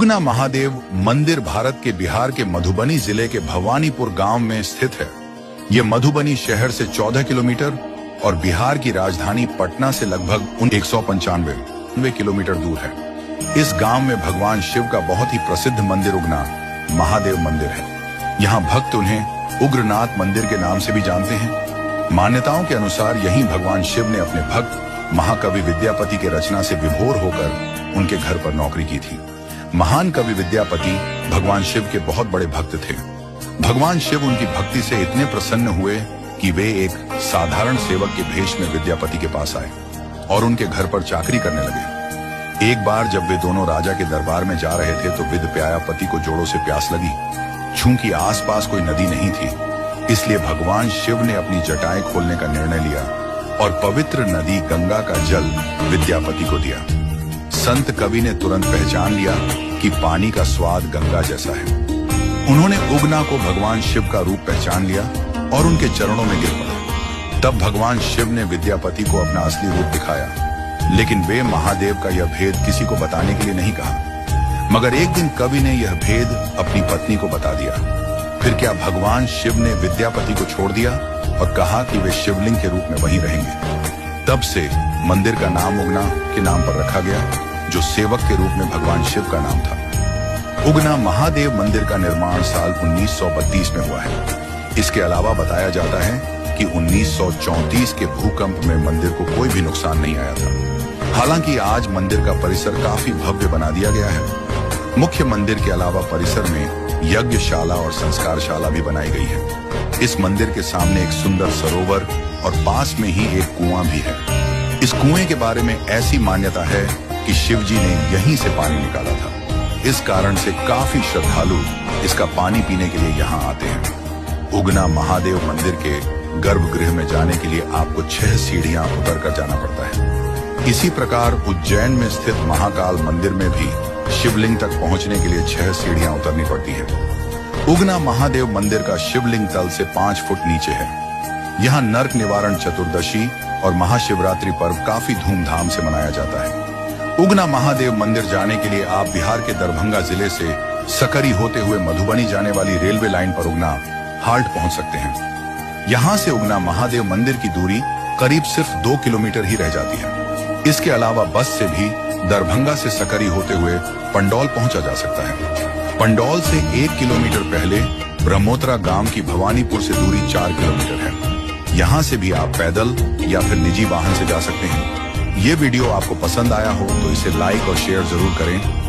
उगना महादेव मंदिर भारत के बिहार के मधुबनी जिले के भवानीपुर गांव में स्थित है। यह मधुबनी शहर से 14 किलोमीटर और बिहार की राजधानी पटना से लगभग 195 किलोमीटर दूर है। इस गांव में भगवान शिव का बहुत ही प्रसिद्ध मंदिर उगना महादेव मंदिर है। यहाँ भक्त उन्हें उग्रनाथ मंदिर के नाम से भी जानते हैं। मान्यताओं के अनुसार यहीं भगवान शिव ने अपने भक्त महाकवि विद्यापति के रचना से विभोर होकर उनके घर पर नौकरी की थी। महान कवि विद्यापति भगवान शिव के बहुत बड़े भक्त थे। भगवान शिव उनकी भक्ति से इतने प्रसन्न हुए कि वे एक साधारण सेवक के भेष में विद्यापति के पास आए और उनके घर पर चाकरी करने लगे। एक बार जब वे दोनों राजा के दरबार में जा रहे थे तो विद प्यायापति को जोड़ों से प्यास लगी। चूंकि आसपास कोई नदी नहीं थी, इसलिए भगवान शिव ने अपनी जटाएं खोलने का निर्णय लिया और पवित्र नदी गंगा का जल विद्यापति को दिया। संत कवि ने तुरंत पहचान लिया कि पानी का स्वाद गंगा जैसा है। उन्होंने उगना को भगवान शिव का रूप पहचान लिया और उनके चरणों में गिर पड़े। तब भगवान शिव ने विद्यापति को अपना असली रूप दिखाया, लेकिन वे महादेव का यह भेद किसी को बताने के लिए नहीं कहा। मगर एक दिन कवि ने यह भेद अपनी पत्नी को बता दिया। फिर क्या भगवान शिव ने विद्यापति को छोड़ दिया और कहा कि वे शिवलिंग के रूप में वहीं रहेंगे। तब से मंदिर का नाम उगना के नाम पर रखा गया, जो सेवक के रूप में भगवान शिव का नाम था। उगना महादेव मंदिर का निर्माण साल 1932 में हुआ है। इसके अलावा बताया जाता है कि 1934 के भूकंप में मंदिर को कोई भी नुकसान नहीं आया था। हालांकि आज मंदिर का परिसर काफी भव्य बना दिया गया है। मुख्य मंदिर के अलावा परिसर में यज्ञशाला और संस्कारशाला भी बनाई गई है। इस मंदिर के सामने एक सुंदर सरोवर और पास में ही एक कुआं भी है। इस कुएं के बारे में ऐसी मान्यता है कि शिव जी ने यहीं से पानी निकाला था। इस कारण से काफी श्रद्धालु इसका पानी पीने के लिए यहाँ आते हैं। उगना महादेव मंदिर के गर्भगृह में जाने के लिए आपको 6 सीढ़ियां उतर कर जाना पड़ता है। इसी प्रकार उज्जैन में स्थित महाकाल मंदिर में भी शिवलिंग तक पहुंचने के लिए 6 सीढ़ियां उतरनी पड़ती है। उगना महादेव मंदिर का शिवलिंग तल से 5 फुट नीचे है। यहाँ नरक निवारण चतुर्दशी और महाशिवरात्रि पर्व काफी धूमधाम से मनाया जाता है। उगना महादेव मंदिर जाने के लिए आप बिहार के दरभंगा जिले से सकरी होते हुए मधुबनी जाने वाली रेलवे लाइन पर उगना हाल्ट पहुंच सकते हैं। यहाँ से उगना महादेव मंदिर की दूरी करीब सिर्फ 2 किलोमीटर ही रह जाती है। इसके अलावा बस से भी दरभंगा से सकरी होते हुए पंडौल पहुंचा जा सकता है। पंडौल से 1 किलोमीटर पहले ब्रह्मोत्रा गांव की भवानीपुर से दूरी 4 किलोमीटर है। यहाँ से भी आप पैदल या फिर निजी वाहन से जा सकते हैं। ये वीडियो आपको पसंद आया हो तो इसे लाइक और शेयर जरूर करें।